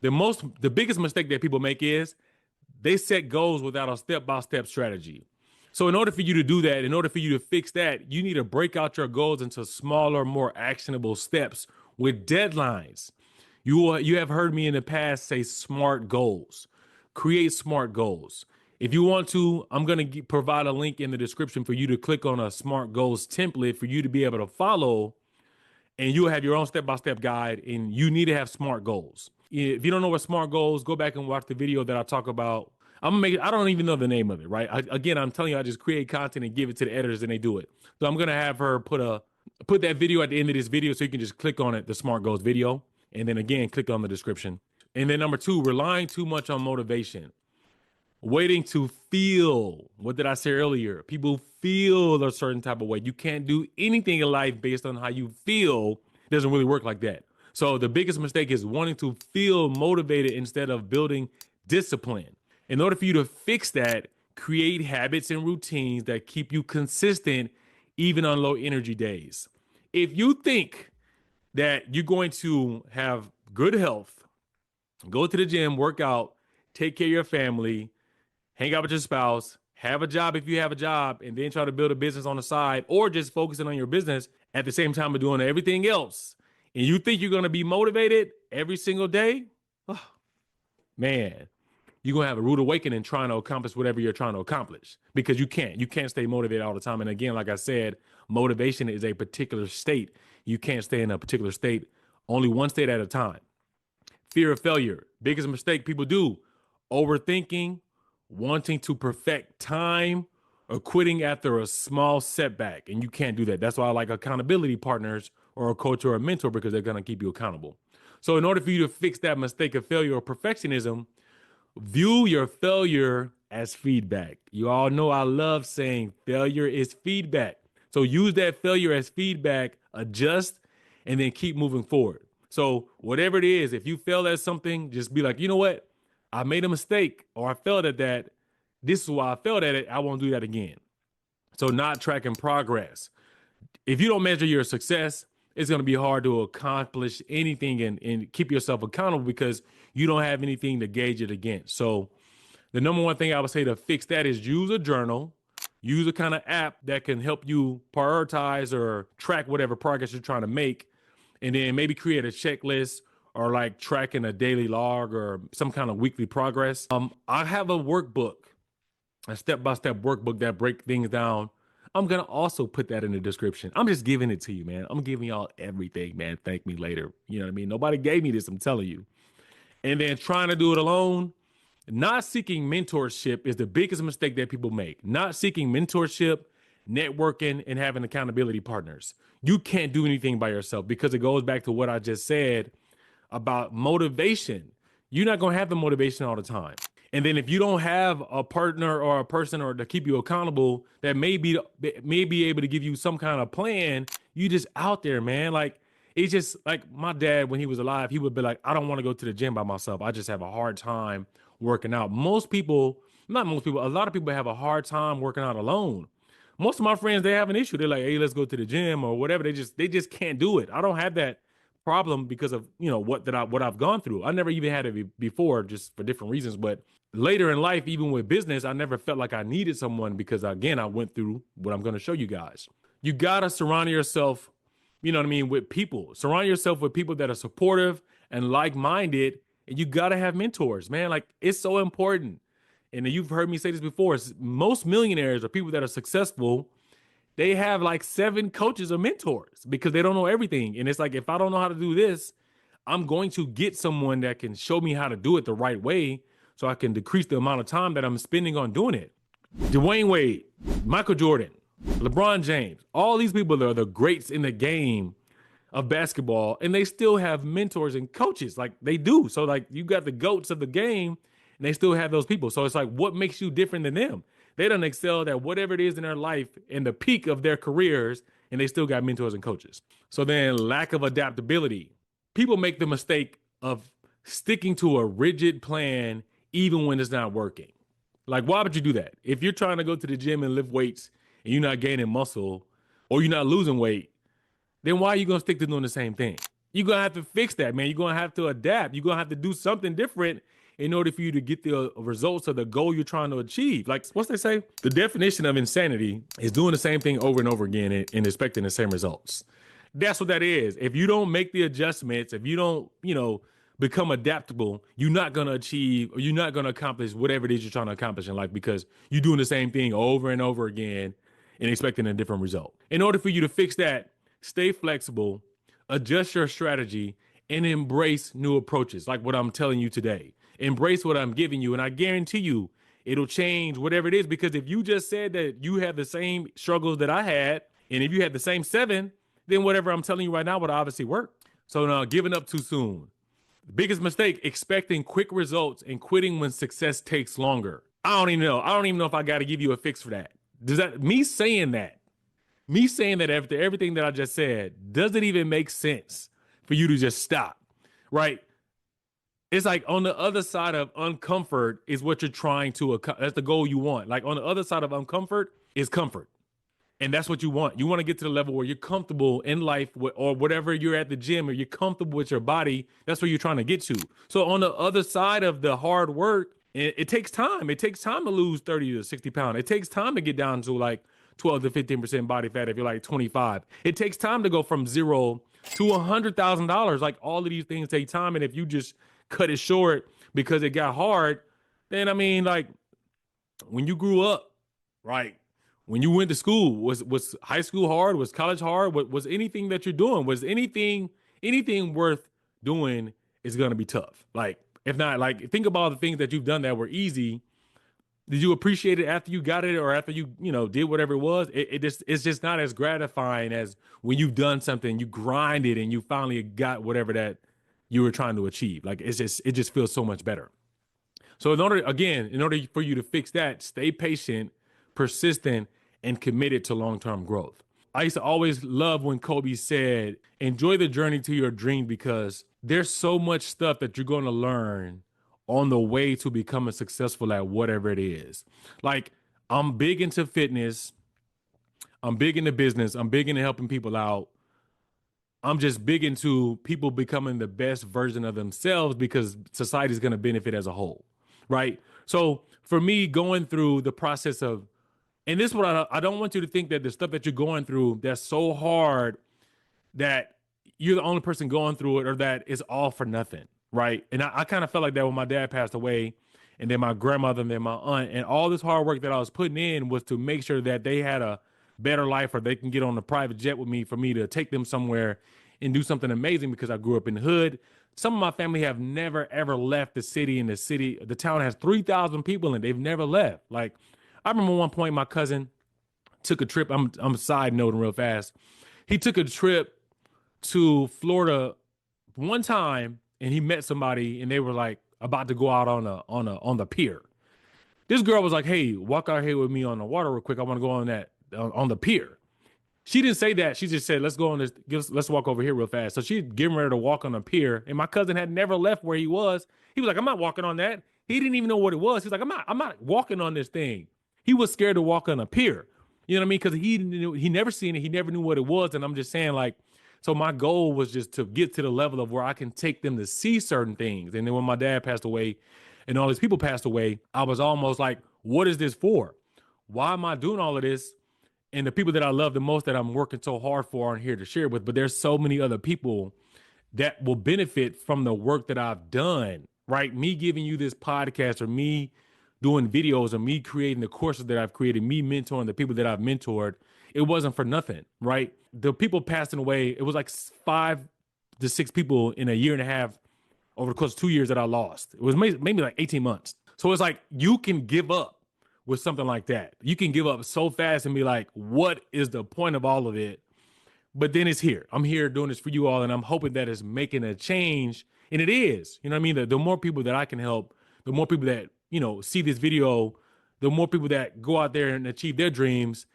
The biggest mistake that people make is they set goals without a step-by-step strategy. So in order for you to do that, in order for you to fix that, you need to break out your goals into smaller, more actionable steps with deadlines. You have heard me in the past say smart goals. Create smart goals. If you want to, I'm going to provide a link in the description for you to click on a smart goals template for you to be able to follow, and you'll have your own step-by-step guide, and you need to have smart goals. If you don't know what smart goals, go back and watch the video that I talk about. I'm gonna make it, I don't even know the name of it, right? Again, I'm telling you, I just create content and give it to the editors and they do it. So I'm gonna have her put that video at the end of this video so you can just click on it, the smart goals video, and then again, click on the description. And then number two, relying too much on motivation. Waiting to feel. What did I say earlier? People feel a certain type of way. You can't do anything in life based on how you feel. It doesn't really work like that. So the biggest mistake is wanting to feel motivated instead of building discipline. In order for you to fix that, create habits and routines that keep you consistent even on low energy days. If you think that you're going to have good health, go to the gym, work out, take care of your family, hang out with your spouse, have a job if you have a job, and then try to build a business on the side, or just focusing on your business at the same time of doing everything else, and you think you're going to be motivated every single day, oh, man, you're going to have a rude awakening trying to accomplish whatever you're trying to accomplish, because you can't stay motivated all the time. And again, like I said, motivation is a particular state. You can't stay in a particular state, only one state at a time. Fear of failure, biggest mistake people do, overthinking, wanting to perfect time, or quitting after a small setback. And you can't do that. That's why I like accountability partners or a coach or a mentor, because they're going to keep you accountable. So in order for you to fix that mistake of failure or perfectionism, view your failure as feedback. You all know I love saying failure is feedback. So use that failure as feedback, adjust, and then keep moving forward. So whatever it is, if you fail at something, just be like, you know what? I made a mistake, or I failed at that. This is why I failed at it. I won't do that again. So not tracking progress. If you don't measure your success, it's going to be hard to accomplish anything and keep yourself accountable, because you don't have anything to gauge it against. So the number one thing I would say to fix that is use a journal, use a kind of app that can help you prioritize or track whatever progress you're trying to make. And then maybe create a checklist, or like tracking a daily log or some kind of weekly progress. I have a workbook, a step-by-step workbook that break things down. I'm going to also put that in the description. I'm just giving it to you, man. I'm giving y'all everything, man. Thank me later. You know what I mean? Nobody gave me this, I'm telling you. And then trying to do it alone, not seeking mentorship is the biggest mistake that people make. Not seeking mentorship, networking, and having accountability partners. You can't do anything by yourself, because it goes back to what I just said about motivation. You're not going to have the motivation all the time. And then if you don't have a partner or a person or to keep you accountable that may be able to give you some kind of plan, you just out there, man. Like, it's just like my dad, when he was alive, he would be like, I don't want to go to the gym by myself. I just have a hard time working out. Most people, not most people, a lot of people have a hard time working out alone. Most of my friends, they have an issue. They're like, hey, let's go to the gym or whatever. They just can't do it. I don't have that problem because of, you know, what I've gone through. I never even had it before, just for different reasons. But later in life, even with business, I never felt like I needed someone, because again, I went through what I'm going to show you guys. You got to surround yourself, you know what I mean, with people. Surround yourself with people that are supportive and like-minded, and you got to have mentors, man. Like, it's so important. And you've heard me say this before. Most millionaires or people that are successful, they have like 7 coaches or mentors, because they don't know everything. And it's like, if I don't know how to do this, I'm going to get someone that can show me how to do it the right way, so I can decrease the amount of time that I'm spending on doing it. Dwayne Wade, Michael Jordan, LeBron James, all these people are the greats in the game of basketball, and they still have mentors and coaches. Like, they do. So like, you got the GOATs of the game, and they still have those people. So it's like, what makes you different than them? They done excelled at whatever it is in their life in the peak of their careers, and they still got mentors and coaches. So then, lack of adaptability. People make the mistake of sticking to a rigid plan even when it's not working. Like, why would you do that? If you're trying to go to the gym and lift weights and you're not gaining muscle, or you're not losing weight, then why are you going to stick to doing the same thing? You're going to have to fix that, man. You're going to have to adapt. You're going to have to do something different in order for you to get the results of the goal you're trying to achieve. Like, what's they say? The definition of insanity is doing the same thing over and over again and expecting the same results. That's what that is. If you don't make the adjustments, if you don't, become adaptable, you're not going to achieve or you're not going to accomplish whatever it is you're trying to accomplish in life because you're doing the same thing over and over again and expecting a different result. In order for you to fix that, stay flexible, adjust your strategy, and embrace new approaches like what I'm telling you today. Embrace what I'm giving you, and I guarantee you it'll change whatever it is. Because if you just said that you have the same struggles that I had, and if you had the same 7, then whatever I'm telling you right now would obviously work. So now, giving up too soon. The biggest mistake, expecting quick results and quitting when success takes longer. I don't even know. I don't even know if I got to give you a fix for that. Me saying that after everything that I just said, does it even make sense for you to just stop? Right? It's like on the other side of uncomfort is what you're trying to accomplish. That's the goal you want. Like on the other side of uncomfort is comfort. And that's what you want. You want to get to the level where you're comfortable in life or whatever you're at the gym or you're comfortable with your body. That's where you're trying to get to. So on the other side of the hard work, it takes time. It takes time to lose 30 to 60 pounds. It takes time to get down to like 12 to 15% body fat if you're like 25. It takes time to go from $0 to $100,000. Like all of these things take time. And if you just cut it short because it got hard, then I mean, like when you grew up, right? When you went to school, was high school hard? Was college hard? Was anything that you're doing? Was anything worth doing is gonna be tough. Like if not, like think about the things that you've done that were easy. Did you appreciate it after you got it or after you did whatever it was? It's just not as gratifying as when you've done something, you grinded and you finally got whatever that you were trying to achieve. Like it just feels so much better. So in order for you to fix that, stay patient, persistent, and committed to long-term growth. I used to always love when Kobe said, enjoy the journey to your dream because there's so much stuff that you're going to learn on the way to becoming successful at whatever it is. Like I'm big into fitness. I'm big into business. I'm big into helping people out. I'm just big into people becoming the best version of themselves because society is going to benefit as a whole. Right. So for me, going through the process of, and this is what I don't want you to think that the stuff that you're going through that's so hard that you're the only person going through it or that it's all for nothing. Right. And I kind of felt like that when my dad passed away and then my grandmother and then my aunt and all this hard work that I was putting in was to make sure that they had a better life or they can get on a private jet with me for me to take them somewhere and do something amazing because I grew up in the hood. Some of my family have never, ever left the city, and the town has 3,000 people and they've never left. Like, I remember one point my cousin took a trip. I'm side noting real fast. He took a trip to Florida one time and he met somebody and they were like about to go out on the pier. This girl was like, hey, walk out here with me on the water real quick. I want to go on the pier. She didn't say that. She just said, let's go on this. Let's walk over here real fast. So she's getting ready to walk on the pier. And my cousin had never left where he was. He was like, I'm not walking on that. He didn't even know what it was. He's like, I'm not walking on this thing. He was scared to walk on a pier. You know what I mean? Because he never seen it. He never knew what it was. And I'm just saying, like, so my goal was just to get to the level of where I can take them to see certain things. And then when my dad passed away and all these people passed away, I was almost like, what is this for? Why am I doing all of this? And the people that I love the most that I'm working so hard for aren't here to share with, but there's so many other people that will benefit from the work that I've done, right? Me giving you this podcast or me doing videos or me creating the courses that I've created, me mentoring the people that I've mentored, it wasn't for nothing, right? The people passing away, it was like 5 to 6 people in a year and a half over the course of 2 years that I lost. It was maybe like 18 months. So it's like you can give up with something like that. You can give up so fast and be like, what is the point of all of it? But then it's here. I'm here doing this for you all, and I'm hoping that it's making a change. And it is. You know what I mean? The more people that I can help, the more people that, see this video, the more people that go out there and achieve their dreams,